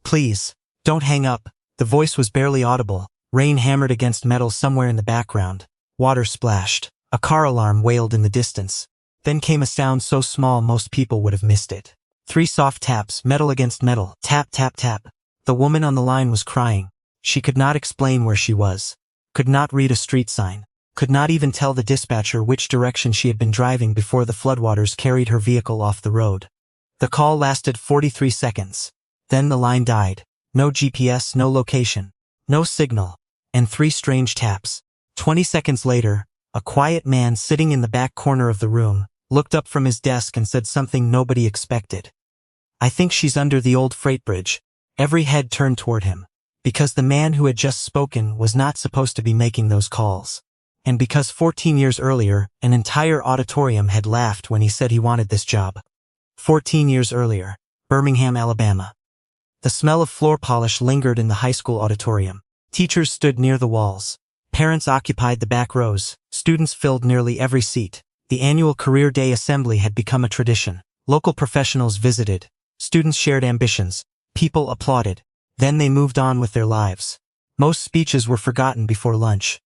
Please, don't hang up. The voice was barely audible. Rain hammered against metal somewhere in the background. Water splashed. A car alarm wailed in the distance. Then came a sound so small most people would have missed it. 3 soft taps, metal against metal. Tap, tap, tap. The woman on the line was crying. She could not explain where she was. Could not read a street sign. Could not even tell the dispatcher which direction she had been driving before the floodwaters carried her vehicle off the road. The call lasted 43 seconds. Then the line died. No GPS, no location. No signal. And 3 strange taps. 20 seconds later, a quiet man sitting in the back corner of the room looked up from his desk and said something nobody expected. I think she's under the old freight bridge. Every head turned toward him. Because the man who had just spoken was not supposed to be making those calls. And because 14 years earlier, an entire auditorium had laughed when he said he wanted this job. 14 years earlier, Birmingham, Alabama. The smell of floor polish lingered in the high school auditorium. Teachers stood near the walls. Parents occupied the back rows. Students filled nearly every seat. The annual Career Day assembly had become a tradition. Local professionals visited. Students shared ambitions. People applauded. Then they moved on with their lives. Most speeches were forgotten before lunch.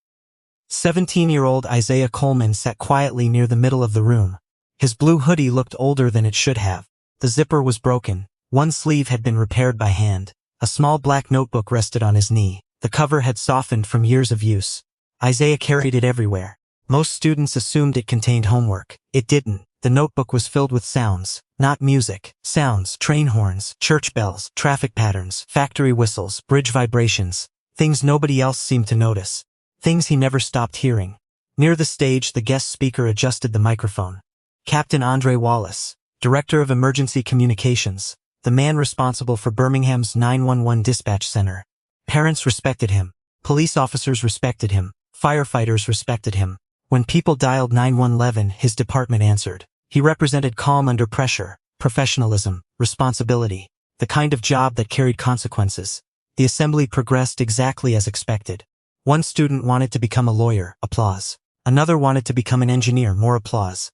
17-year-old Isaiah Coleman sat quietly near the middle of the room. His blue hoodie looked older than it should have. The zipper was broken. One sleeve had been repaired by hand. A small black notebook rested on his knee. The cover had softened from years of use. Isaiah carried it everywhere. Most students assumed it contained homework. It didn't. The notebook was filled with sounds, not music. Sounds, train horns, church bells, traffic patterns, factory whistles, bridge vibrations. Things nobody else seemed to notice. Things he never stopped hearing. Near the stage, the guest speaker adjusted the microphone. Captain Andre Wallace, Director of Emergency Communications, the man responsible for Birmingham's 911 dispatch center. Parents respected him. Police officers respected him. Firefighters respected him. When people dialed 911, his department answered. He represented calm under pressure, professionalism, responsibility, the kind of job that carried consequences. The assembly progressed exactly as expected. One student wanted to become a lawyer, applause. Another wanted to become an engineer, more applause.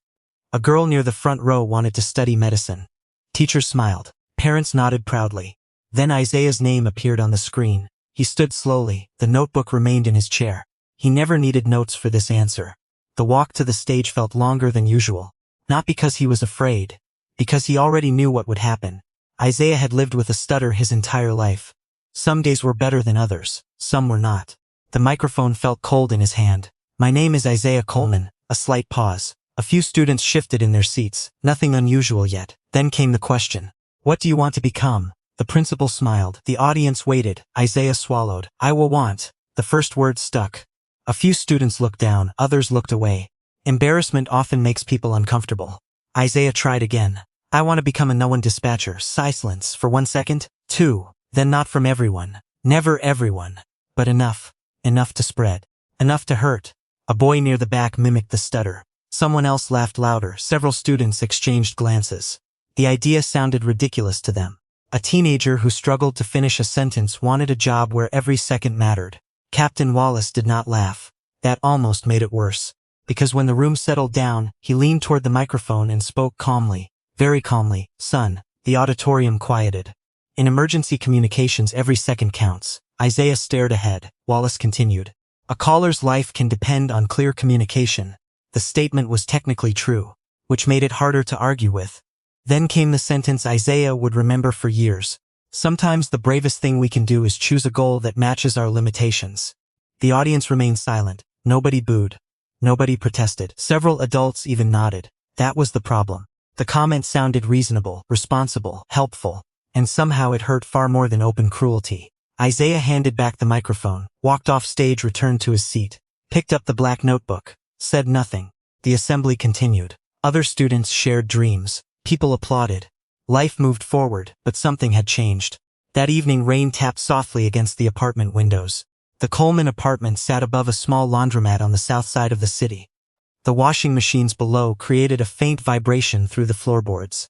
A girl near the front row wanted to study medicine. Teachers smiled. Parents nodded proudly. Then Isaiah's name appeared on the screen. He stood slowly. The notebook remained in his chair. He never needed notes for this answer. The walk to the stage felt longer than usual. Not because he was afraid. Because he already knew what would happen. Isaiah had lived with a stutter his entire life. Some days were better than others. Some were not. The microphone felt cold in his hand. My name is Isaiah Coleman. A slight pause. A few students shifted in their seats. Nothing unusual yet. Then came the question. What do you want to become? The principal smiled. The audience waited. Isaiah swallowed. I will want. The first word stuck. A few students looked down. Others looked away. Embarrassment often makes people uncomfortable. Isaiah tried again. I want to become a no-one dispatcher. Silence for 1 second. 2. Then not from everyone. Never everyone. But enough. Enough to spread. Enough to hurt. A boy near the back mimicked the stutter. Someone else laughed louder. Several students exchanged glances. The idea sounded ridiculous to them. A teenager who struggled to finish a sentence wanted a job where every second mattered. Captain Wallace did not laugh. That almost made it worse. Because when the room settled down, he leaned toward the microphone and spoke calmly. Very calmly. Son. The auditorium quieted. In emergency communications, every second counts. Isaiah stared ahead. Wallace continued. A caller's life can depend on clear communication. The statement was technically true, which made it harder to argue with. Then came the sentence Isaiah would remember for years. Sometimes the bravest thing we can do is choose a goal that matches our limitations. The audience remained silent. Nobody booed. Nobody protested. Several adults even nodded. That was the problem. The comment sounded reasonable, responsible, helpful, and somehow it hurt far more than open cruelty. Isaiah handed back the microphone, walked off stage, returned to his seat, picked up the black notebook, said nothing. The assembly continued. Other students shared dreams. People applauded. Life moved forward, but something had changed. That evening, rain tapped softly against the apartment windows. The Coleman apartment sat above a small laundromat on the south side of the city. The washing machines below created a faint vibration through the floorboards.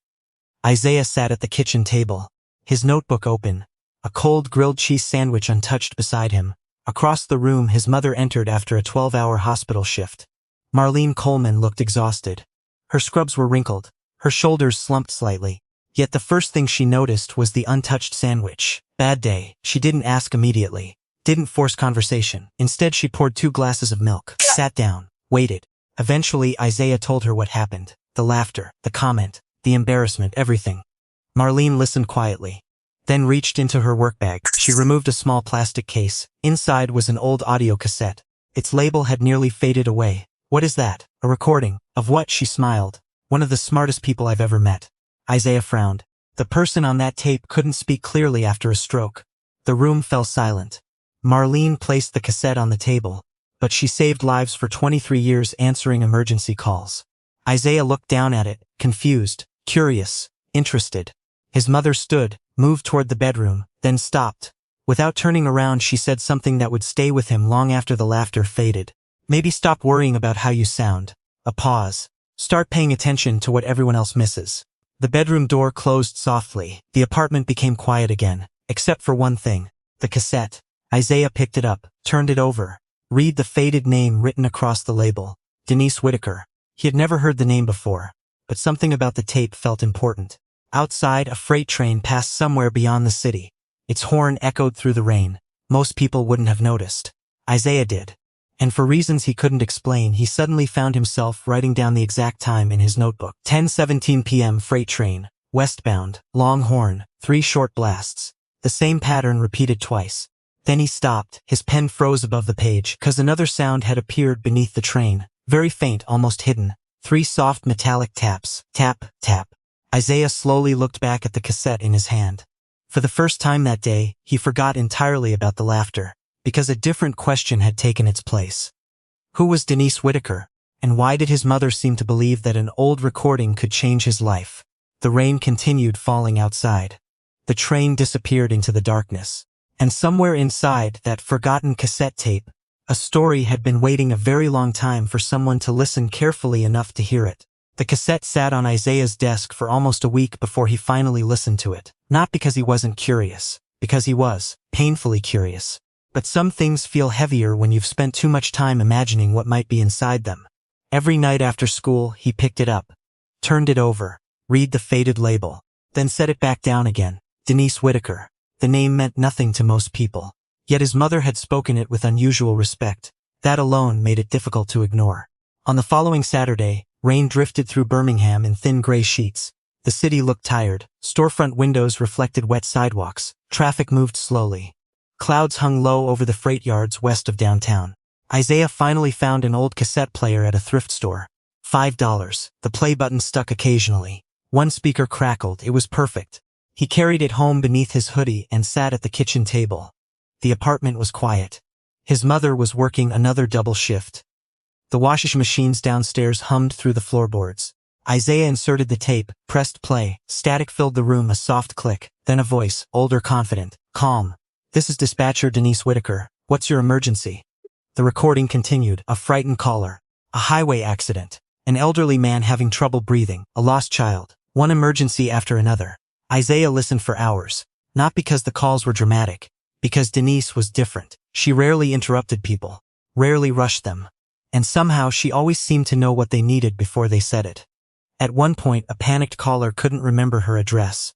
Isaiah sat at the kitchen table, his notebook open, a cold grilled cheese sandwich untouched beside him. Across the room, his mother entered after a 12-hour hospital shift. Marlene Coleman looked exhausted. Her scrubs were wrinkled, her shoulders slumped slightly. Yet the first thing she noticed was the untouched sandwich. Bad day. She didn't ask immediately. Didn't force conversation. Instead, she poured 2 glasses of milk, sat down, waited. Eventually, Isaiah told her what happened. The laughter, the comment, the embarrassment, everything. Marlene listened quietly, then reached into her work bag. She removed a small plastic case. Inside was an old audio cassette. Its label had nearly faded away. What is that? A recording. Of what? She smiled. One of the smartest people I've ever met. Isaiah frowned. The person on that tape couldn't speak clearly after a stroke. The room fell silent. Marlene placed the cassette on the table, but she saved lives for 23 years answering emergency calls. Isaiah looked down at it, confused, curious, interested. His mother stood, moved toward the bedroom, then stopped. Without turning around, she said something that would stay with him long after the laughter faded. Maybe stop worrying about how you sound. A pause. Start paying attention to what everyone else misses. The bedroom door closed softly. The apartment became quiet again, except for one thing. The cassette. Isaiah picked it up, turned it over. Read the faded name written across the label. Denise Whitaker. He had never heard the name before, but something about the tape felt important. Outside, a freight train passed somewhere beyond the city. Its horn echoed through the rain. Most people wouldn't have noticed. Isaiah did. And for reasons he couldn't explain, he suddenly found himself writing down the exact time in his notebook. 10:17 p.m. freight train, westbound, long horn, 3 short blasts. The same pattern repeated twice. Then he stopped. His pen froze above the page, 'cause another sound had appeared beneath the train. Very faint, almost hidden. 3 soft metallic taps. Tap, tap. Isaiah slowly looked back at the cassette in his hand. For the first time that day, he forgot entirely about the laughter, because a different question had taken its place. Who was Denise Whitaker, and why did his mother seem to believe that an old recording could change his life? The rain continued falling outside. The train disappeared into the darkness. And somewhere inside that forgotten cassette tape, a story had been waiting a very long time for someone to listen carefully enough to hear it. The cassette sat on Isaiah's desk for almost a week before he finally listened to it. Not because he wasn't curious, because he was, painfully curious. But some things feel heavier when you've spent too much time imagining what might be inside them. Every night after school, he picked it up, turned it over, read the faded label, then set it back down again. Denise Whitaker. The name meant nothing to most people. Yet his mother had spoken it with unusual respect. That alone made it difficult to ignore. On the following Saturday, rain drifted through Birmingham in thin gray sheets. The city looked tired. Storefront windows reflected wet sidewalks. Traffic moved slowly. Clouds hung low over the freight yards west of downtown. Isaiah finally found an old cassette player at a thrift store. $5. The play button stuck occasionally. One speaker crackled. It was perfect. He carried it home beneath his hoodie and sat at the kitchen table. The apartment was quiet. His mother was working another double shift. The washing machines downstairs hummed through the floorboards. Isaiah inserted the tape, pressed play. Static filled the room, a soft click. Then a voice, older, confident, calm. "This is dispatcher Denise Whitaker. What's your emergency?" The recording continued. A frightened caller. A highway accident. An elderly man having trouble breathing. A lost child. One emergency after another. Isaiah listened for hours. Not because the calls were dramatic. Because Denise was different. She rarely interrupted people. Rarely rushed them. And somehow she always seemed to know what they needed before they said it. At one point, a panicked caller couldn't remember her address.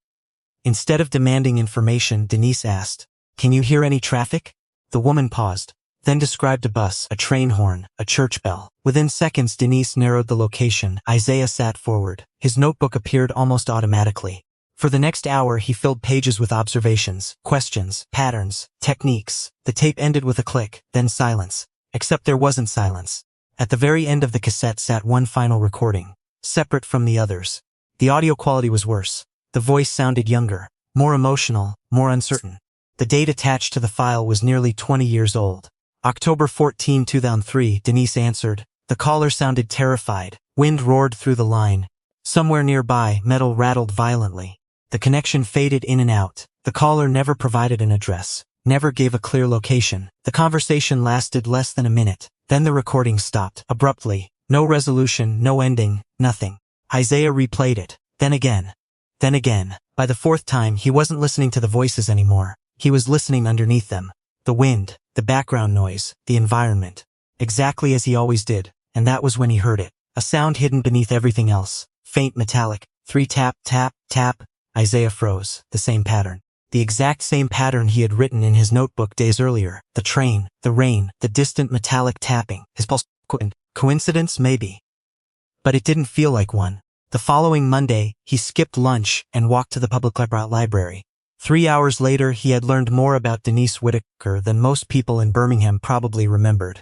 Instead of demanding information, Denise asked, "Can you hear any traffic?" The woman paused, then described a bus, a train horn, a church bell. Within seconds, Denise narrowed the location. Isaiah sat forward. His notebook appeared almost automatically. For the next hour, he filled pages with observations, questions, patterns, techniques. The tape ended with a click, then silence. Except there wasn't silence. At the very end of the cassette sat one final recording, separate from the others. The audio quality was worse. The voice sounded younger, more emotional, more uncertain. The date attached to the file was nearly 20 years old. October 14, 2003, Denise answered. The caller sounded terrified. Wind roared through the line. Somewhere nearby, metal rattled violently. The connection faded in and out. The caller never provided an address, never gave a clear location. The conversation lasted less than a minute. Then the recording stopped, abruptly. No resolution, no ending, nothing. Isaiah replayed it. Then again. Then again. By the 4th time, he wasn't listening to the voices anymore. He was listening underneath them. The wind, the background noise, the environment. Exactly as he always did. And that was when he heard it. A sound hidden beneath everything else. Faint metallic. 3 tap, tap, tap. Isaiah froze. The same pattern. The exact same pattern he had written in his notebook days earlier. The train, the rain, the distant metallic tapping. His pulse quickened. Coincidence, maybe. But it didn't feel like one. The following Monday, he skipped lunch and walked to the public library. 3 hours later, he had learned more about Denise Whitaker than most people in Birmingham probably remembered.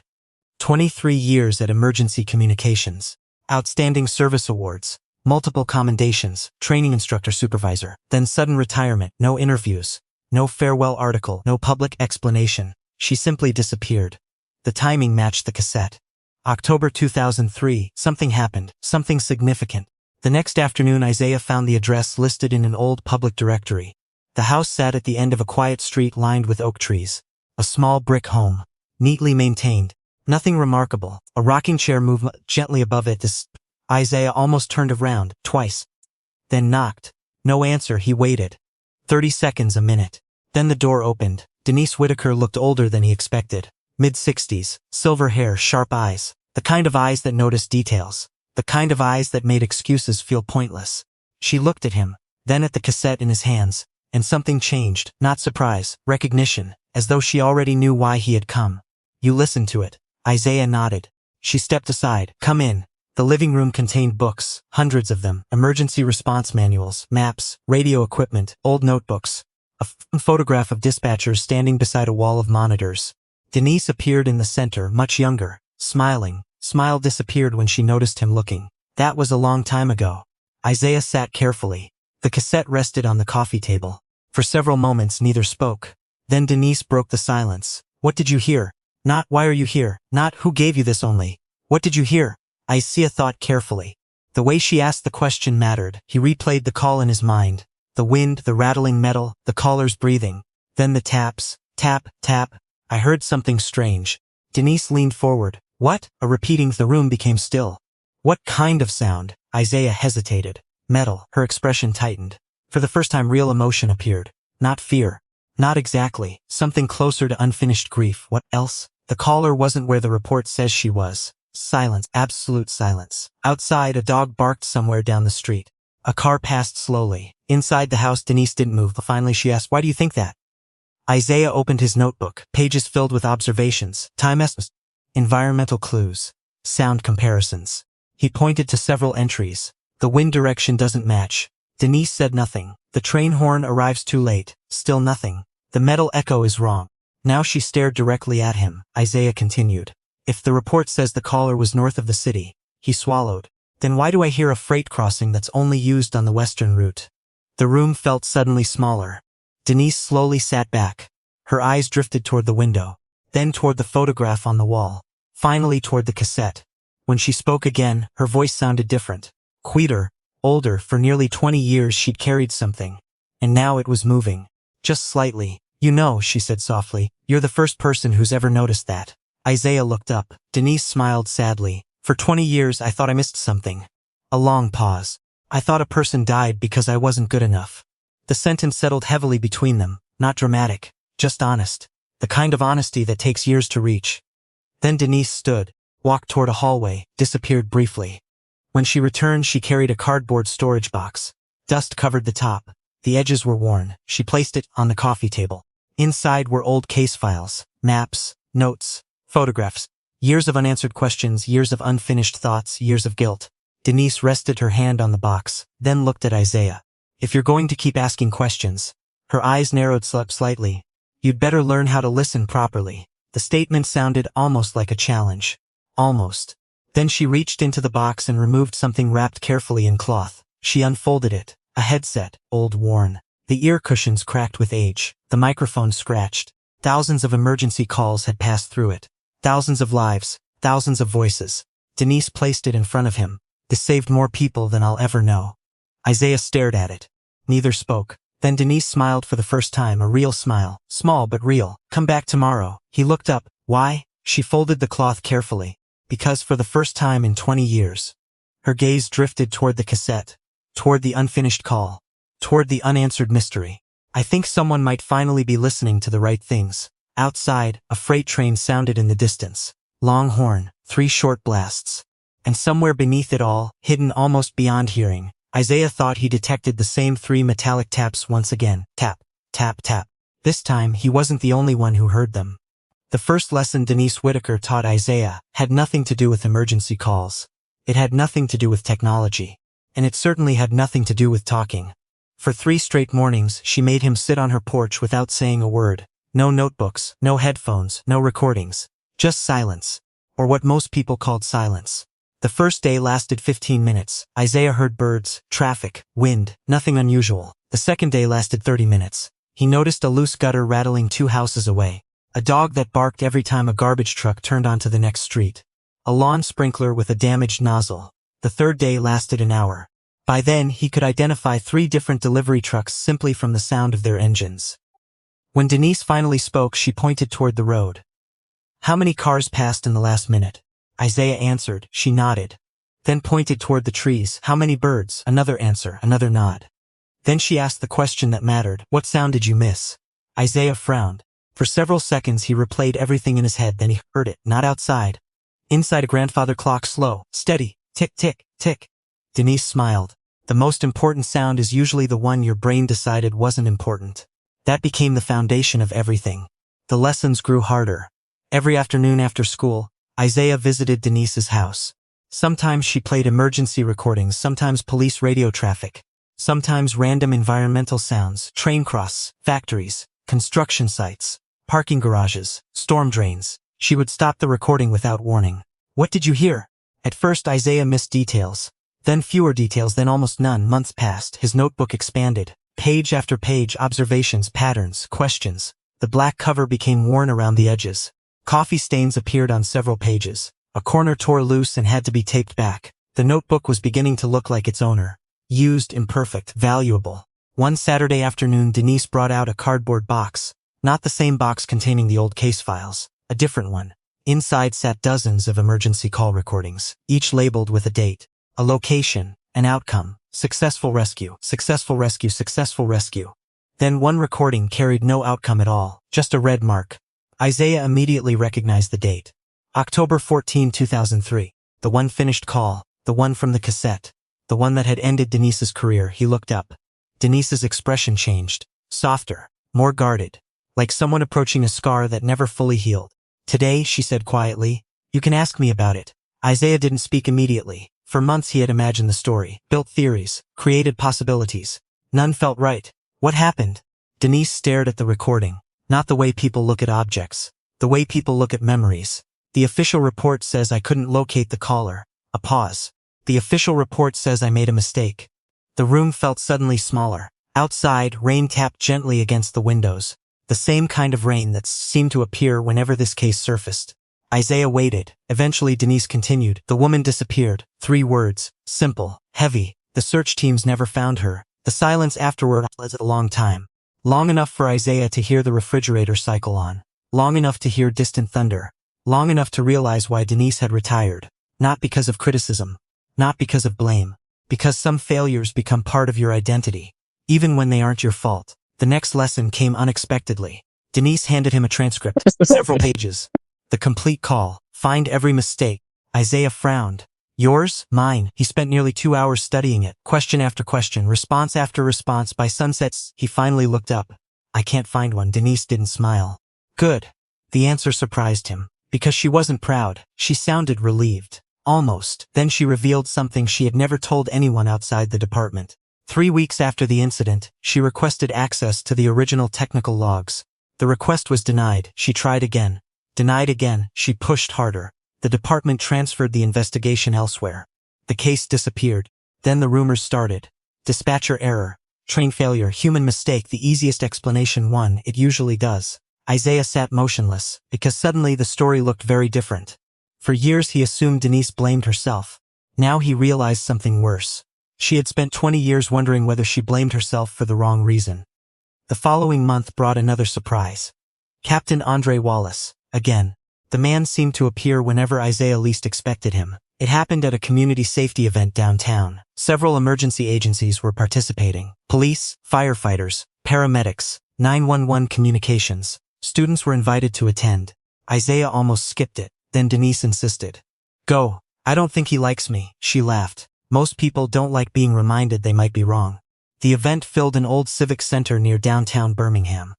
23 years at Emergency Communications. Outstanding Service Awards. Multiple commendations, training instructor supervisor, then sudden retirement, no interviews, no farewell article, no public explanation. She simply disappeared. The timing matched the cassette. October 2003, something happened, something significant. The next afternoon, Isaiah found the address listed in an old public directory. The house sat at the end of a quiet street lined with oak trees. A small brick home, neatly maintained. Nothing remarkable. A rocking chair moved gently above it. Isaiah almost turned around, twice. Then knocked. No answer. He waited. 30 seconds, a minute. Then the door opened. Denise Whitaker looked older than he expected. Mid-60s, silver hair, sharp eyes. The kind of eyes that noticed details. The kind of eyes that made excuses feel pointless. She looked at him, then at the cassette in his hands, and something changed. Not surprise, recognition, as though she already knew why he had come. You listened to it. Isaiah nodded. She stepped aside. Come in. The living room contained books, hundreds of them, emergency response manuals, maps, radio equipment, old notebooks, a photograph of dispatchers standing beside a wall of monitors. Denise appeared in the center, much younger, smiling. Smile disappeared when she noticed him looking. That was a long time ago. Isaiah sat carefully. The cassette rested on the coffee table. For several moments neither spoke. Then Denise broke the silence. What did you hear? Not why are you here? Not who gave you this only. What did you hear? Isaiah thought carefully. The way she asked the question mattered. He replayed the call in his mind. The wind, the rattling metal, the caller's breathing. Then the taps. Tap, tap. I heard something strange. Denise leaned forward. What? A repeating. The room became still. What kind of sound? Isaiah hesitated. Metal. Her expression tightened. For the first time real emotion appeared. Not fear. Not exactly. Something closer to unfinished grief. What else? The caller wasn't where the report says she was. Silence. Absolute silence. Outside, a dog barked somewhere down the street. A car passed slowly. Inside the house, Denise didn't move. Finally, she asked, why do you think that? Isaiah opened his notebook. Pages filled with observations. Time estimates. Environmental clues. Sound comparisons. He pointed to several entries. The wind direction doesn't match. Denise said nothing. The train horn arrives too late. Still nothing. The metal echo is wrong. Now she stared directly at him. Isaiah continued. If the report says the caller was north of the city, he swallowed. Then why do I hear a freight crossing that's only used on the western route? The room felt suddenly smaller. Denise slowly sat back. Her eyes drifted toward the window, then toward the photograph on the wall, finally toward the cassette. When she spoke again, her voice sounded different. Quieter, older. For nearly 20 years she'd carried something. And now it was moving. Just slightly. You know, she said softly, you're the first person who's ever noticed that. Isaiah looked up. Denise smiled sadly. For 20 years I thought I missed something. A long pause. I thought a person died because I wasn't good enough. The sentence settled heavily between them. Not dramatic. Just honest. The kind of honesty that takes years to reach. Then Denise stood, walked toward a hallway, disappeared briefly. When she returned, she carried a cardboard storage box. Dust covered the top. The edges were worn. She placed it on the coffee table. Inside were old case files, maps, notes, photographs. Years of unanswered questions, years of unfinished thoughts, years of guilt. Denise rested her hand on the box, then looked at Isaiah. If you're going to keep asking questions. Her eyes narrowed slightly. You'd better learn how to listen properly. The statement sounded almost like a challenge. Almost. Then she reached into the box and removed something wrapped carefully in cloth. She unfolded it. A headset, old worn. The ear cushions cracked with age. The microphone scratched. Thousands of emergency calls had passed through it. Thousands of lives, thousands of voices. Denise placed it in front of him. This saved more people than I'll ever know. Isaiah stared at it. Neither spoke. Then Denise smiled for the first time, a real smile. Small but real. Come back tomorrow. He looked up. Why? She folded the cloth carefully. Because for the first time in 20 years. Her gaze drifted toward the cassette. Toward the unfinished call. Toward the unanswered mystery. I think someone might finally be listening to the right things. Outside, a freight train sounded in the distance. Long horn, 3 short blasts. And somewhere beneath it all, hidden almost beyond hearing, Isaiah thought he detected the same 3 metallic taps once again. Tap, tap, tap. This time, he wasn't the only one who heard them. The first lesson Denise Whitaker taught Isaiah had nothing to do with emergency calls. It had nothing to do with technology. And it certainly had nothing to do with talking. For 3 straight mornings, she made him sit on her porch without saying a word. No notebooks, no headphones, no recordings. Just silence. Or what most people called silence. The first day lasted 15 minutes. Isaiah heard birds, traffic, wind, nothing unusual. The second day lasted 30 minutes. He noticed a loose gutter rattling 2 houses away. A dog that barked every time a garbage truck turned onto the next street. A lawn sprinkler with a damaged nozzle. The third day lasted an hour. By then, he could identify 3 different delivery trucks simply from the sound of their engines. When Denise finally spoke, she pointed toward the road. How many cars passed in the last minute? Isaiah answered, she nodded. Then pointed toward the trees. How many birds? Another answer, another nod. Then she asked the question that mattered. What sound did you miss? Isaiah frowned. For several seconds he replayed everything in his head, then he heard it, not outside. Inside a grandfather clock, slow, steady, tick, tick, tick. Denise smiled. The most important sound is usually the one your brain decided wasn't important. That became the foundation of everything. The lessons grew harder. Every afternoon after school, Isaiah visited Denise's house. Sometimes she played emergency recordings, sometimes police radio traffic, sometimes random environmental sounds, train cross, factories, construction sites, parking garages, storm drains. She would stop the recording without warning. What did you hear? At first Isaiah missed details. Then fewer details, then almost none. Months passed, his notebook expanded. Page after page, observations, patterns, questions. The black cover became worn around the edges. Coffee stains appeared on several pages. A corner tore loose and had to be taped back. The notebook was beginning to look like its owner. Used, imperfect, valuable. One Saturday afternoon, Denise brought out a cardboard box. Not the same box containing the old case files. A different one. Inside sat dozens of emergency call recordings, each labeled with a date, a location, an outcome, successful rescue, successful rescue, successful rescue. Then one recording carried no outcome at all, just a red mark. Isaiah immediately recognized the date. October 14, 2003. The one finished call, the one from the cassette, the one that had ended Denise's career. He looked up. Denise's expression changed, softer, more guarded, like someone approaching a scar that never fully healed. Today, she said quietly, you can ask me about it. Isaiah didn't speak immediately. For months he had imagined the story, built theories, created possibilities. None felt right. What happened? Denise stared at the recording. Not the way people look at objects. The way people look at memories. The official report says I couldn't locate the caller. A pause. The official report says I made a mistake. The room felt suddenly smaller. Outside, rain tapped gently against the windows. The same kind of rain that seemed to appear whenever this case surfaced. Isaiah waited. Eventually Denise continued. The woman disappeared. 3 words. Simple. Heavy. The search teams never found her. The silence afterward lasted a long time. Long enough for Isaiah to hear the refrigerator cycle on. Long enough to hear distant thunder. Long enough to realize why Denise had retired. Not because of criticism. Not because of blame. Because some failures become part of your identity. Even when they aren't your fault. The next lesson came unexpectedly. Denise handed him a transcript. Several pages. The complete call. Find every mistake. Isaiah frowned. Yours? Mine. He spent nearly 2 hours studying it. Question after question, response after response. By sunsets, he finally looked up. I can't find one. Denise didn't smile. Good. The answer surprised him. Because she wasn't proud. She sounded relieved. Almost. Then she revealed something she had never told anyone outside the department. 3 weeks after the incident, she requested access to the original technical logs. The request was denied. She tried again. Denied again. She pushed harder. The department transferred the investigation elsewhere. The case disappeared. Then the rumors started. Dispatcher error. Train failure. Human mistake. The easiest explanation won. It usually does. Isaiah sat motionless, because suddenly the story looked very different. For years he assumed Denise blamed herself. Now he realized something worse. She had spent 20 years wondering whether she blamed herself for the wrong reason. The following month brought another surprise. Captain Andre Wallace. Again. The man seemed to appear whenever Isaiah least expected him. It happened at a community safety event downtown. Several emergency agencies were participating. Police, firefighters, paramedics, 911 communications. Students were invited to attend. Isaiah almost skipped it. Then Denise insisted. Go. I don't think he likes me. She laughed. Most people don't like being reminded they might be wrong. The event filled an old civic center near downtown Birmingham.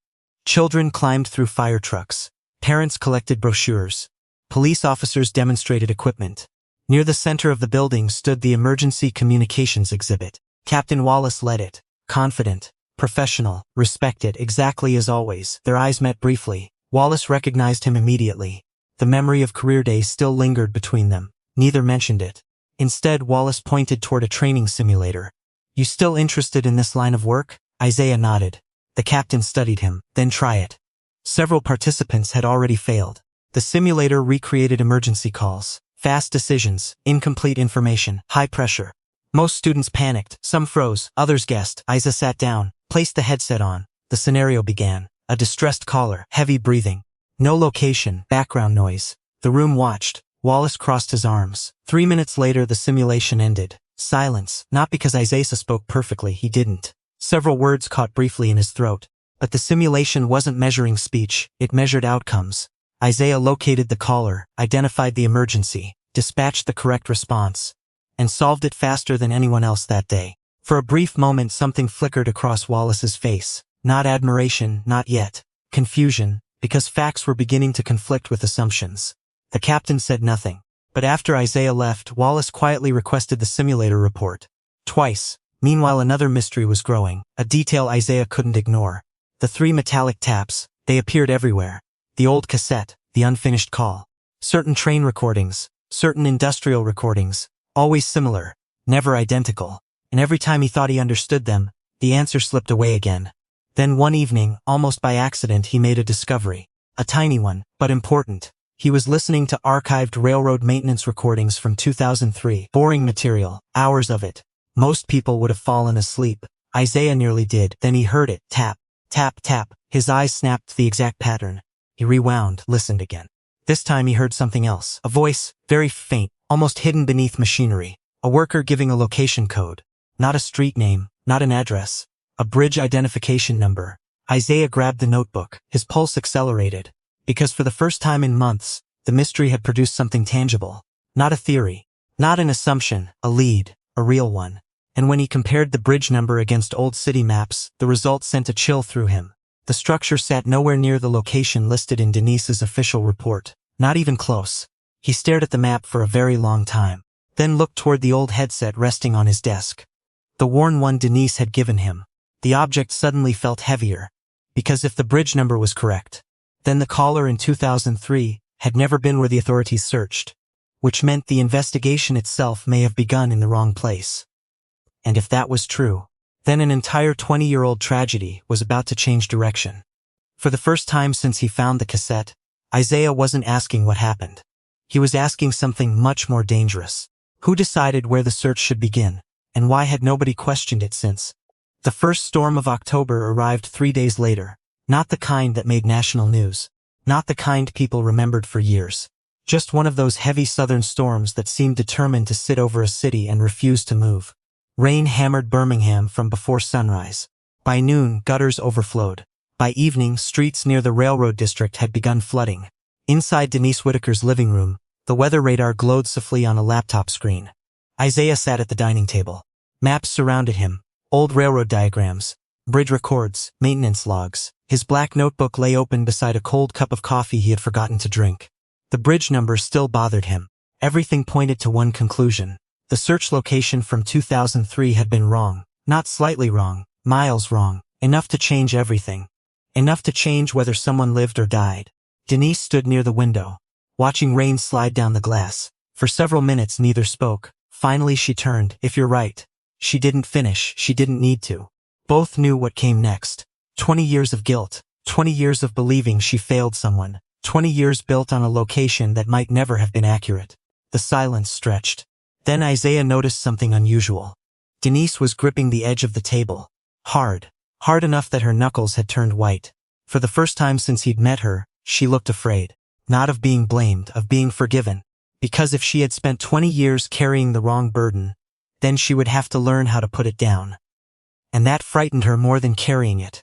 Children climbed through fire trucks. Parents collected brochures. Police officers demonstrated equipment. Near the center of the building stood the emergency communications exhibit. Captain Wallace led it, confident, professional, respected, exactly as always. Their eyes met briefly. Wallace recognized him immediately. The memory of career days still lingered between them. Neither mentioned it. Instead, Wallace pointed toward a training simulator. "You still interested in this line of work?" Isaiah nodded. The captain studied him. "Then try it." Several participants had already failed. The simulator recreated emergency calls, fast decisions, incomplete information, high pressure. Most students panicked, some froze, others guessed. Isaiah sat down, placed the headset on. The scenario began. A distressed caller, heavy breathing. No location, background noise. The room watched. Wallace crossed his arms. 3 minutes later the simulation ended. Silence, not because Isaiah spoke perfectly, he didn't. Several words caught briefly in his throat. But the simulation wasn't measuring speech, it measured outcomes. Isaiah located the caller, identified the emergency, dispatched the correct response, and solved it faster than anyone else that day. For a brief moment something flickered across Wallace's face. Not admiration, not yet. Confusion, because facts were beginning to conflict with assumptions. The captain said nothing. But after Isaiah left, Wallace quietly requested the simulator report. Twice. Meanwhile another mystery was growing, a detail Isaiah couldn't ignore. The 3 metallic taps, they appeared everywhere. The old cassette, the unfinished call. Certain train recordings, certain industrial recordings, always similar, never identical. And every time he thought he understood them, the answer slipped away again. Then one evening, almost by accident, he made a discovery. A tiny one, but important. He was listening to archived railroad maintenance recordings from 2003. Boring material, hours of it. Most people would have fallen asleep. Isaiah nearly did. Then he heard it. Tap, tap, tap. His eyes snapped to the exact pattern. He rewound, listened again. This time he heard something else. A voice, very faint, almost hidden beneath machinery. A worker giving a location code. Not a street name, not an address. A bridge identification number. Isaiah grabbed the notebook. His pulse accelerated. Because for the first time in months, the mystery had produced something tangible. Not a theory. Not an assumption. A lead. A real one. And when he compared the bridge number against old city maps, the result sent a chill through him. The structure sat nowhere near the location listed in Denise's official report. Not even close. He stared at the map for a very long time. Then looked toward the old headset resting on his desk. The worn one Denise had given him. The object suddenly felt heavier. Because if the bridge number was correct, then the caller in 2003 had never been where the authorities searched. Which meant the investigation itself may have begun in the wrong place. And if that was true, then an entire 20-year-old tragedy was about to change direction. For the first time since he found the cassette, Isaiah wasn't asking what happened. He was asking something much more dangerous. Who decided where the search should begin, and why had nobody questioned it since? The first storm of October arrived 3 days later, not the kind that made national news, not the kind people remembered for years. Just one of those heavy southern storms that seemed determined to sit over a city and refuse to move. Rain hammered Birmingham from before sunrise. By noon, gutters overflowed. By evening, streets near the railroad district had begun flooding. Inside Denise Whitaker's living room, the weather radar glowed softly on a laptop screen. Isaiah sat at the dining table. Maps surrounded him, old railroad diagrams, bridge records, maintenance logs. His black notebook lay open beside a cold cup of coffee he had forgotten to drink. The bridge number still bothered him. Everything pointed to one conclusion. The search location from 2003 had been wrong. Not slightly wrong, miles wrong. Enough to change everything. Enough to change whether someone lived or died. Denise stood near the window, watching rain slide down the glass. For several minutes neither spoke. Finally she turned. "If you're right." She didn't finish. She didn't need to. Both knew what came next. 20 years of guilt. 20 years of believing she failed someone. 20 years built on a location that might never have been accurate. The silence stretched. Then Isaiah noticed something unusual. Denise was gripping the edge of the table. Hard. Hard enough that her knuckles had turned white. For the first time since he'd met her, she looked afraid. Not of being blamed, of being forgiven. Because if she had spent 20 years carrying the wrong burden, then she would have to learn how to put it down. And that frightened her more than carrying it.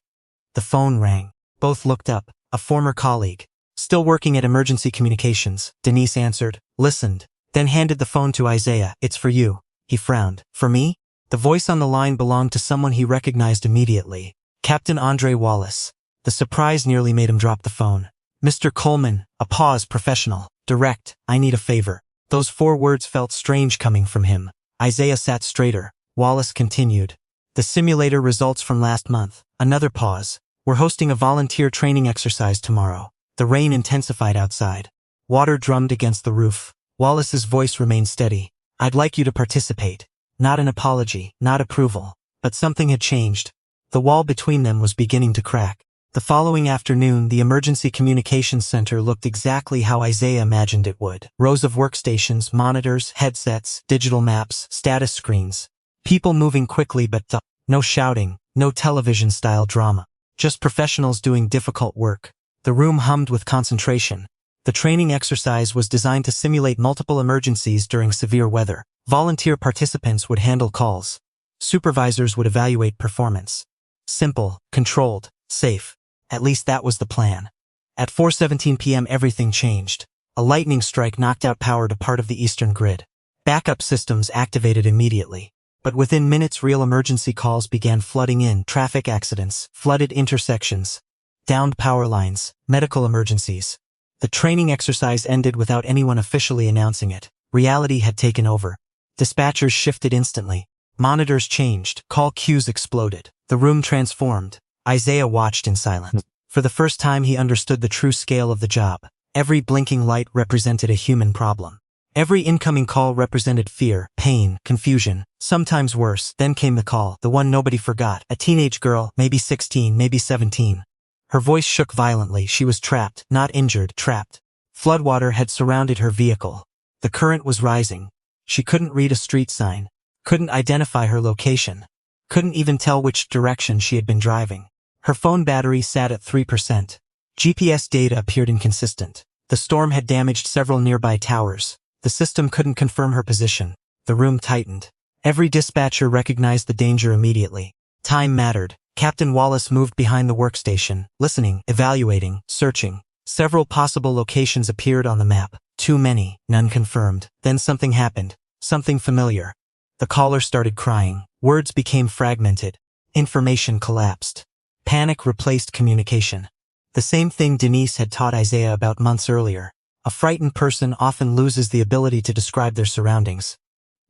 The phone rang. Both looked up. A former colleague. "Still working at emergency communications," Denise answered, listened, then handed the phone to Isaiah. "It's for you." He frowned. "For me?" The voice on the line belonged to someone he recognized immediately. Captain Andre Wallace. The surprise nearly made him drop the phone. Mr. Coleman, a pause, professional, direct, I need a favor. Those 4 words felt strange coming from him. Isaiah sat straighter. Wallace continued. The simulator results from last month. Another pause. We're hosting a volunteer training exercise tomorrow. The rain intensified outside. Water drummed against the roof. Wallace's voice remained steady. I'd like you to participate. Not an apology, not approval. But something had changed. The wall between them was beginning to crack. The following afternoon, the emergency communications center looked exactly how Isaiah imagined it would. Rows of workstations, monitors, headsets, digital maps, status screens. People moving quickly but no shouting, no television-style drama. Just professionals doing difficult work. The room hummed with concentration. The training exercise was designed to simulate multiple emergencies during severe weather. Volunteer participants would handle calls. Supervisors would evaluate performance. Simple, controlled, safe. At least that was the plan. At 4:17 p.m. everything changed. A lightning strike knocked out power to part of the eastern grid. Backup systems activated immediately. But within minutes real emergency calls began flooding in. Traffic accidents, flooded intersections, downed power lines, medical emergencies. The training exercise ended without anyone officially announcing it. Reality had taken over. Dispatchers shifted instantly. Monitors changed. Call queues exploded. The room transformed. Isaiah watched in silence. For the first time he understood the true scale of the job. Every blinking light represented a human problem. Every incoming call represented fear, pain, confusion, sometimes worse. Then came the call, the one nobody forgot. A teenage girl, maybe 16, maybe 17. Her voice shook violently. She was trapped, not injured, trapped. Floodwater had surrounded her vehicle. The current was rising. She couldn't read a street sign. Couldn't identify her location. Couldn't even tell which direction she had been driving. Her phone battery sat at 3%. GPS data appeared inconsistent. The storm had damaged several nearby towers. The system couldn't confirm her position. The room tightened. Every dispatcher recognized the danger immediately. Time mattered. Captain Wallace moved behind the workstation, listening, evaluating, searching. Several possible locations appeared on the map. Too many, none confirmed. Then something happened. Something familiar. The caller started crying. Words became fragmented. Information collapsed. Panic replaced communication. The same thing Denise had taught Isaiah about months earlier. A frightened person often loses the ability to describe their surroundings.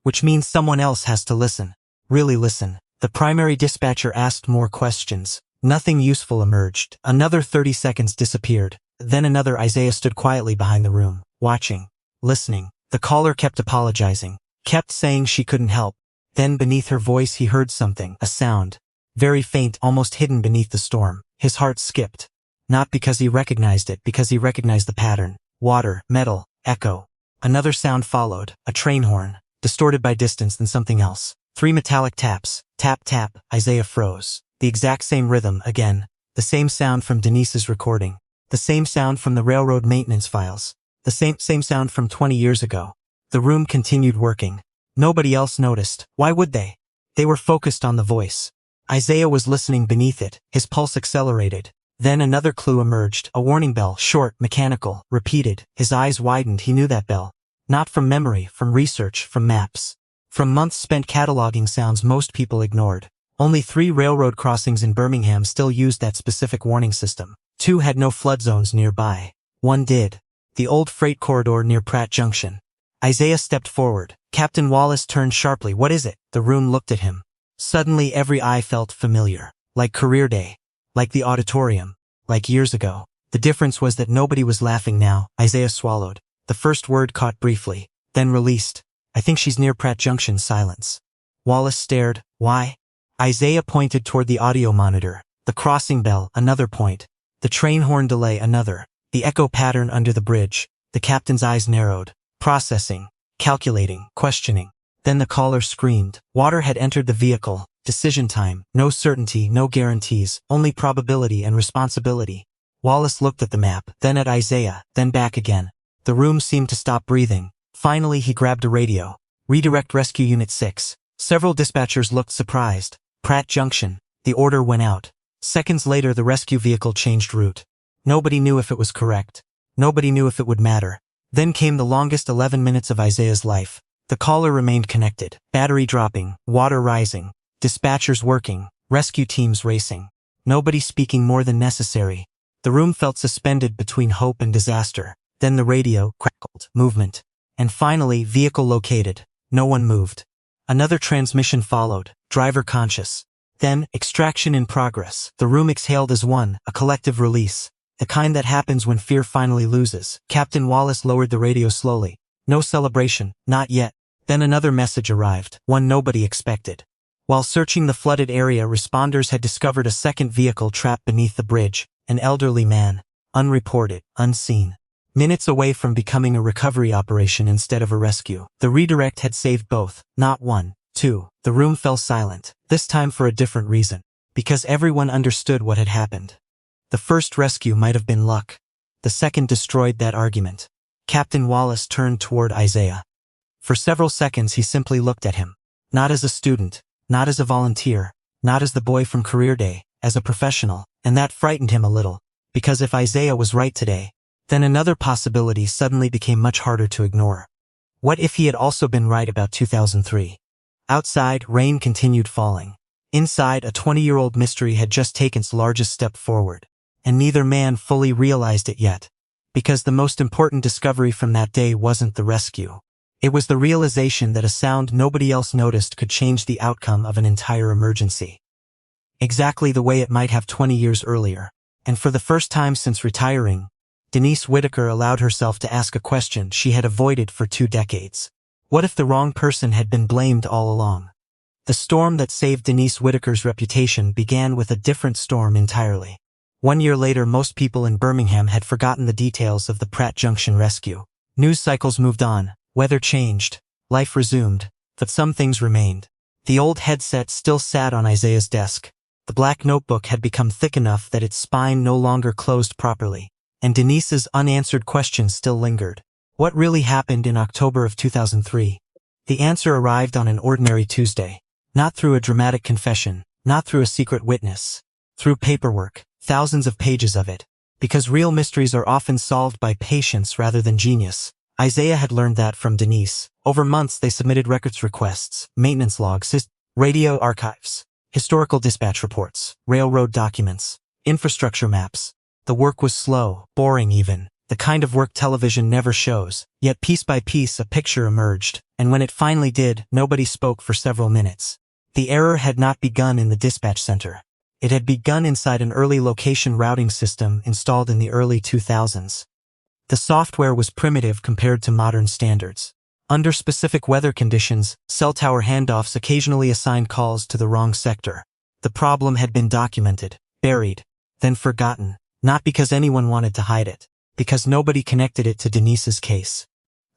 Which means someone else has to listen. Really listen. The primary dispatcher asked more questions. Nothing useful emerged. Another 30 seconds disappeared. Then another. Isaiah stood quietly behind the room, watching, listening. The caller kept apologizing, kept saying she couldn't help. Then beneath her voice he heard something, a sound. Very faint, almost hidden beneath the storm. His heart skipped. Not because he recognized it, because he recognized the pattern. Water, metal, echo. Another sound followed, a train horn, distorted by distance, then something else. 3 metallic taps. Tap, tap. Isaiah froze. The exact same rhythm, again. The same sound from Denise's recording. The same sound from the railroad maintenance files. The same sound from 20 years ago. The room continued working. Nobody else noticed. Why would they? They were focused on the voice. Isaiah was listening beneath it. His pulse accelerated. Then another clue emerged. A warning bell, short, mechanical, repeated. His eyes widened. He knew that bell. Not from memory, from research, from maps. From months spent cataloging sounds most people ignored. Only 3 railroad crossings in Birmingham still used that specific warning system. 2 had no flood zones nearby. 1 did. The old freight corridor near Pratt Junction. Isaiah stepped forward. Captain Wallace turned sharply. What is it? The room looked at him. Suddenly every eye felt familiar. Like career day. Like the auditorium. Like years ago. The difference was that nobody was laughing now. Isaiah swallowed. The first word caught briefly. Then released. I think she's near Pratt Junction. Silence. Wallace stared. Why? Isaiah pointed toward the audio monitor. The crossing bell, another point. The train horn delay, another. The echo pattern under the bridge. The captain's eyes narrowed. Processing. Calculating. Questioning. Then the caller screamed. Water had entered the vehicle. Decision time. No certainty, no guarantees. Only probability and responsibility. Wallace looked at the map, then at Isaiah, then back again. The room seemed to stop breathing. Finally he grabbed a radio. Redirect Rescue Unit 6. Several dispatchers looked surprised. Pratt Junction. The order went out. Seconds later the rescue vehicle changed route. Nobody knew if it was correct. Nobody knew if it would matter. Then came the longest 11 minutes of Isaiah's life. The caller remained connected, battery dropping, water rising, dispatchers working, rescue teams racing. Nobody speaking more than necessary. The room felt suspended between hope and disaster. Then the radio crackled, movement. And finally, vehicle located. No one moved. Another transmission followed, driver conscious. Then, extraction in progress. The room exhaled as one, a collective release. The kind that happens when fear finally loses. Captain Wallace lowered the radio slowly. No celebration, not yet. Then another message arrived, one nobody expected. While searching the flooded area, responders had discovered a second vehicle trapped beneath the bridge, an elderly man, unreported, unseen. Minutes away from becoming a recovery operation instead of a rescue. The redirect had saved both, not one, two. The room fell silent, this time for a different reason. Because everyone understood what had happened. The first rescue might have been luck. The second destroyed that argument. Captain Wallace turned toward Isaiah. For several seconds he simply looked at him. Not as a student, not as a volunteer, not as the boy from career day, as a professional, and that frightened him a little. Because if Isaiah was right today, then another possibility suddenly became much harder to ignore. What if he had also been right about 2003? Outside, rain continued falling. Inside, a 20-year-old mystery had just taken its largest step forward. And neither man fully realized it yet. Because the most important discovery from that day wasn't the rescue. It was the realization that a sound nobody else noticed could change the outcome of an entire emergency. Exactly the way it might have 20 years earlier. And for the first time since retiring, Denise Whitaker allowed herself to ask a question she had avoided for 2 decades. What if the wrong person had been blamed all along? The storm that saved Denise Whitaker's reputation began with a different storm entirely. 1 year later, most people in Birmingham had forgotten the details of the Pratt Junction rescue. News cycles moved on, weather changed, life resumed, but some things remained. The old headset still sat on Isaiah's desk. The black notebook had become thick enough that its spine no longer closed properly. And Denise's unanswered questions still lingered. What really happened in October of 2003? The answer arrived on an ordinary Tuesday. Not through a dramatic confession, not through a secret witness. Through paperwork, thousands of pages of it. Because real mysteries are often solved by patience rather than genius. Isaiah had learned that from Denise. Over months they submitted records requests, maintenance logs, radio archives, historical dispatch reports, railroad documents, infrastructure maps. The work was slow, boring even, the kind of work television never shows. Yet piece by piece a picture emerged, and when it finally did, nobody spoke for several minutes. The error had not begun in the dispatch center. It had begun inside an early location routing system installed in the early 2000s. The software was primitive compared to modern standards. Under specific weather conditions, cell tower handoffs occasionally assigned calls to the wrong sector. The problem had been documented, buried, then forgotten. Not because anyone wanted to hide it, because nobody connected it to Denise's case.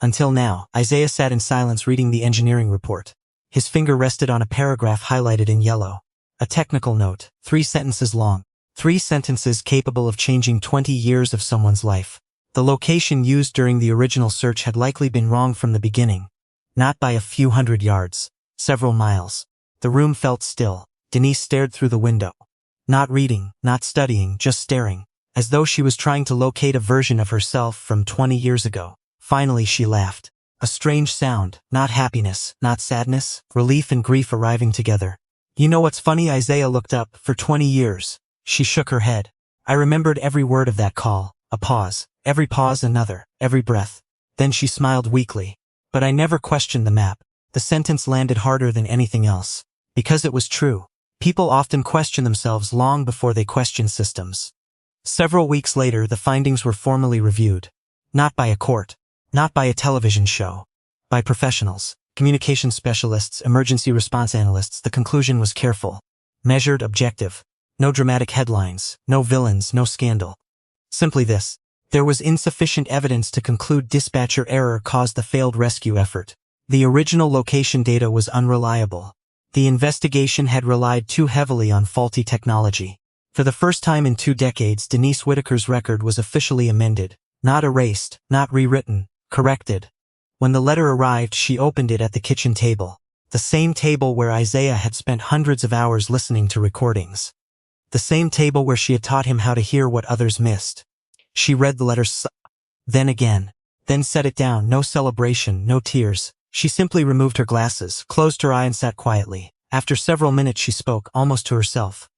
Until now, Isaiah sat in silence reading the engineering report. His finger rested on a paragraph highlighted in yellow. A technical note, 3 sentences long. 3 sentences capable of changing 20 years of someone's life. The location used during the original search had likely been wrong from the beginning. Not by a few hundred yards, several miles. The room felt still. Denise stared through the window. Not reading, not studying, just staring. As though she was trying to locate a version of herself from 20 years ago. Finally she laughed. A strange sound, not happiness, not sadness, relief and grief arriving together. You know what's funny? Isaiah looked up. For 20 years. She shook her head. I remembered every word of that call. A pause. Every pause another. Every breath. Then she smiled weakly. But I never questioned the map. The sentence landed harder than anything else. Because it was true. People often question themselves long before they question systems. Several weeks later, the findings were formally reviewed. Not by a court. Not by a television show. By professionals, communication specialists, emergency response analysts. The conclusion was careful. Measured, objective. No dramatic headlines, no villains, no scandal. Simply this. There was insufficient evidence to conclude dispatcher error caused the failed rescue effort. The original location data was unreliable. The investigation had relied too heavily on faulty technology. For the first time in 2 decades, Denise Whitaker's record was officially amended. Not erased, not rewritten, corrected. When the letter arrived, she opened it at the kitchen table. The same table where Isaiah had spent hundreds of hours listening to recordings. The same table where she had taught him how to hear what others missed. She read the letter then again, then set it down. No celebration, no tears, She simply removed her glasses, closed her eye and sat quietly. After several minutes she spoke, almost to herself.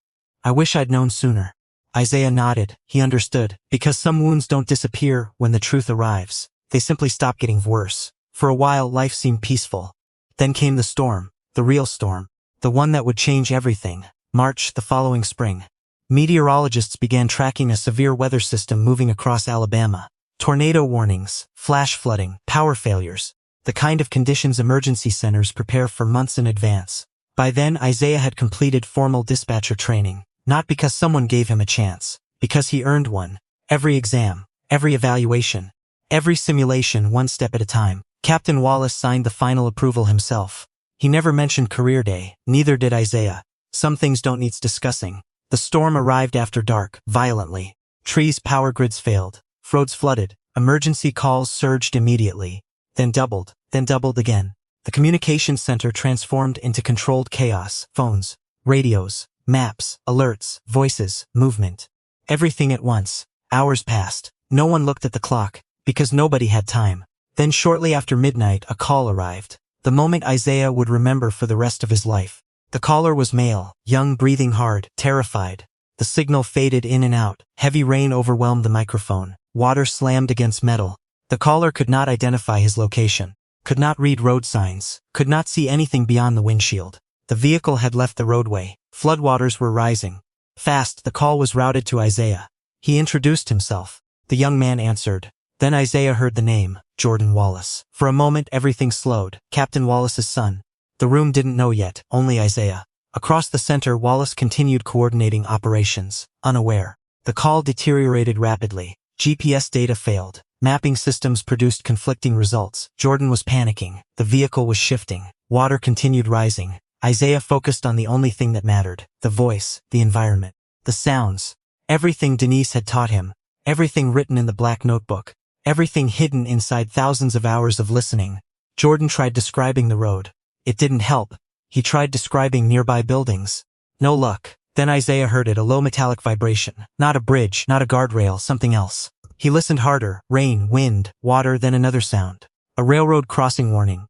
I wish I'd known sooner. Isaiah nodded. He understood. Because some wounds don't disappear when the truth arrives. They simply stop getting worse. For a while life seemed peaceful. Then came the storm. The real storm. The one that would change everything. March, the following spring. Meteorologists began tracking a severe weather system moving across Alabama. Tornado warnings, flash flooding, power failures. The kind of conditions emergency centers prepare for months in advance. By then Isaiah had completed formal dispatcher training. Not because someone gave him a chance. Because he earned one. Every exam, every evaluation, every simulation one step at a time. Captain Wallace signed the final approval himself. He never mentioned career day, neither did Isaiah. Some things don't need discussing. The storm arrived after dark, violently. Trees' power grids failed. Roads flooded. Emergency calls surged immediately. Then doubled again. The communications center transformed into controlled chaos. Phones, radios, maps, alerts, voices, movement. Everything at once. Hours passed. No one looked at the clock, because nobody had time. Then shortly after midnight a call arrived. The moment Isaiah would remember for the rest of his life. The caller was male, young, breathing hard, terrified. The signal faded in and out. Heavy rain overwhelmed the microphone. Water slammed against metal. The caller could not identify his location. Could not read road signs. Could not see anything beyond the windshield. The vehicle had left the roadway. Floodwaters were rising. Fast, the call was routed to Isaiah. He introduced himself. The young man answered. Then Isaiah heard the name, Jordan Wallace. For a moment everything slowed. Captain Wallace's son. The room didn't know yet, only Isaiah. Across the center Wallace continued coordinating operations, unaware. The call deteriorated rapidly. GPS data failed. Mapping systems produced conflicting results. Jordan was panicking. The vehicle was shifting. Water continued rising. Isaiah focused on the only thing that mattered. The voice, the environment, the sounds. Everything Denise had taught him. Everything written in the black notebook. Everything hidden inside thousands of hours of listening. Jordan tried describing the road. It didn't help. He tried describing nearby buildings. No luck. Then Isaiah heard it, a low metallic vibration. Not a bridge, not a guardrail, something else. He listened harder. Rain, wind, water, then another sound. A railroad crossing warning.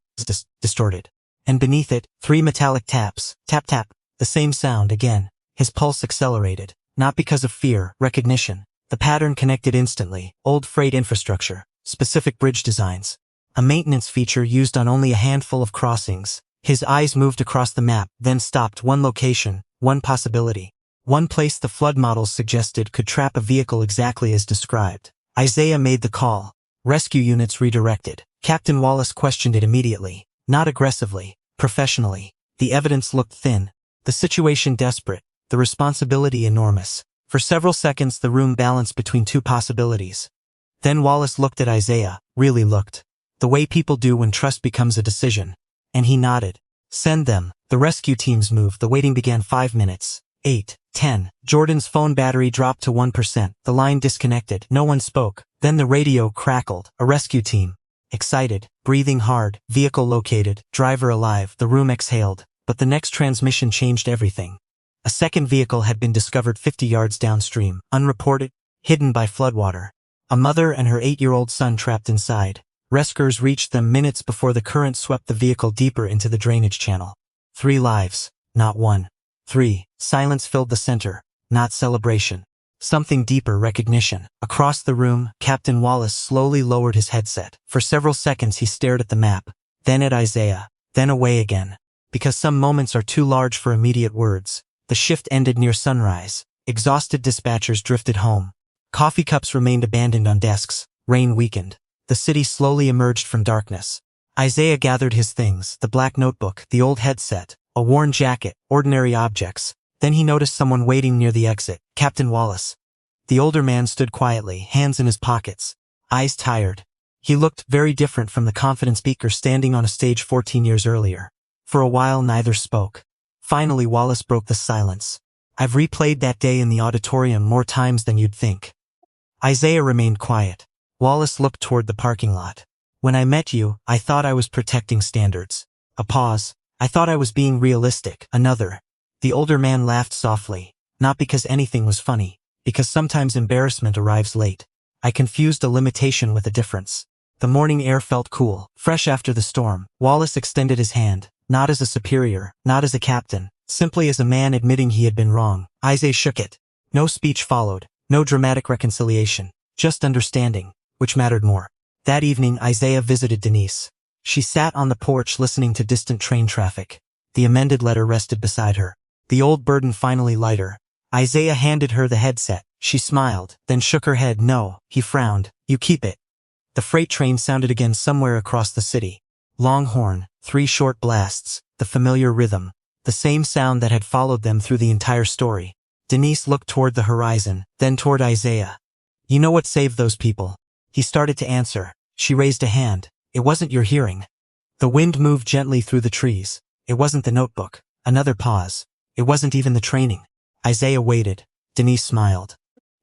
Distorted. And beneath it, 3 metallic taps. Tap tap. The same sound again. His pulse accelerated. Not because of fear, recognition. The pattern connected instantly. Old freight infrastructure. Specific bridge designs. A maintenance feature used on only a handful of crossings. His eyes moved across the map, then stopped. One location, one possibility. One place the flood models suggested could trap a vehicle exactly as described. Isaiah made the call. Rescue units redirected. Captain Wallace questioned it immediately. Not aggressively, professionally. The evidence looked thin. The situation desperate. The responsibility enormous. For several seconds the room balanced between 2 possibilities. Then Wallace looked at Isaiah, really looked. The way people do when trust becomes a decision. And he nodded. Send them. The rescue teams moved. The waiting began. 5 minutes. 8, 10. Jordan's phone battery dropped to 1%. The line disconnected. No one spoke. Then the radio crackled. A rescue team. Excited, breathing hard, vehicle located, driver alive. The room exhaled. But the next transmission changed everything. A second vehicle had been discovered 50 yards downstream, unreported, hidden by floodwater. A mother and her 8-year-old son trapped inside. Rescuers reached them minutes before the current swept the vehicle deeper into the drainage channel. 3 lives, not 1. 3. Silence filled the center, not celebration. Something deeper, recognition. Across the room, Captain Wallace slowly lowered his headset. For several seconds he stared at the map, then at Isaiah, then away again. Because some moments are too large for immediate words. The shift ended near sunrise. Exhausted dispatchers drifted home. Coffee cups remained abandoned on desks. Rain weakened. The city slowly emerged from darkness. Isaiah gathered his things, the black notebook, the old headset, a worn jacket, ordinary objects. Then he noticed someone waiting near the exit, Captain Wallace. The older man stood quietly, hands in his pockets, eyes tired. He looked very different from the confident speaker standing on a stage 14 years earlier. For a while neither spoke. Finally Wallace broke the silence. I've replayed that day in the auditorium more times than you'd think. Isaiah remained quiet. Wallace looked toward the parking lot. When I met you, I thought I was protecting standards. A pause. I thought I was being realistic. Another. The older man laughed softly. Not because anything was funny. Because sometimes embarrassment arrives late. I confused a limitation with a difference. The morning air felt cool, fresh after the storm. Wallace extended his hand, not as a superior, not as a captain, simply as a man admitting he had been wrong. Isaiah shook it. No speech followed, no dramatic reconciliation, just understanding, which mattered more. That evening Isaiah visited Denise. She sat on the porch listening to distant train traffic. The amended letter rested beside her. The old burden finally lighter. Isaiah handed her the headset. She smiled, then shook her head. No, he frowned. You keep it. The freight train sounded again somewhere across the city. Long horn, 3 short blasts, the familiar rhythm, the same sound that had followed them through the entire story. Denise looked toward the horizon, then toward Isaiah. You know what saved those people? He started to answer. She raised a hand. It wasn't your hearing. The wind moved gently through the trees. It wasn't the notebook. Another pause. It wasn't even the training. Isaiah waited. Denise smiled.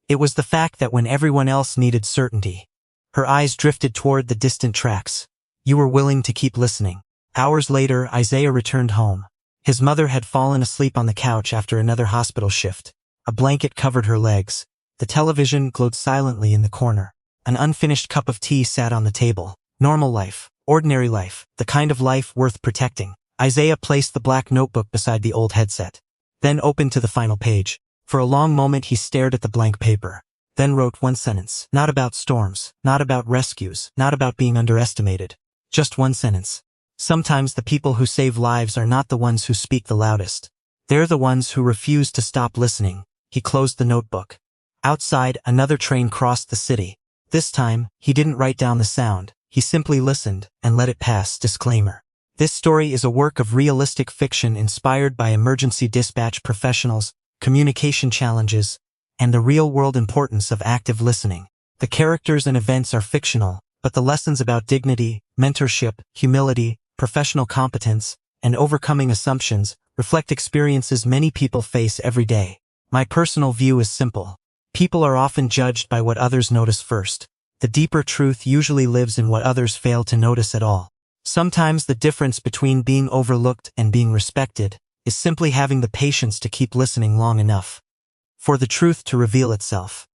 It was the fact that when everyone else needed certainty, her eyes drifted toward the distant tracks. You were willing to keep listening. Hours later, Isaiah returned home. His mother had fallen asleep on the couch after another hospital shift. A blanket covered her legs. The television glowed silently in the corner. An unfinished cup of tea sat on the table. Normal life, ordinary life, the kind of life worth protecting. Isaiah placed the black notebook beside the old headset, then opened to the final page. For a long moment he stared at the blank paper, then wrote one sentence. Not about storms, not about rescues, not about being underestimated. Just one sentence. Sometimes the people who save lives are not the ones who speak the loudest. They're the ones who refuse to stop listening. He closed the notebook. Outside, another train crossed the city. This time, he didn't write down the sound. He simply listened and let it pass. Disclaimer. This story is a work of realistic fiction inspired by emergency dispatch professionals, communication challenges, and the real-world importance of active listening. The characters and events are fictional, but the lessons about dignity, mentorship, humility, professional competence, and overcoming assumptions reflect experiences many people face every day. My personal view is simple. People are often judged by what others notice first. The deeper truth usually lives in what others fail to notice at all. Sometimes the difference between being overlooked and being respected is simply having the patience to keep listening long enough for the truth to reveal itself.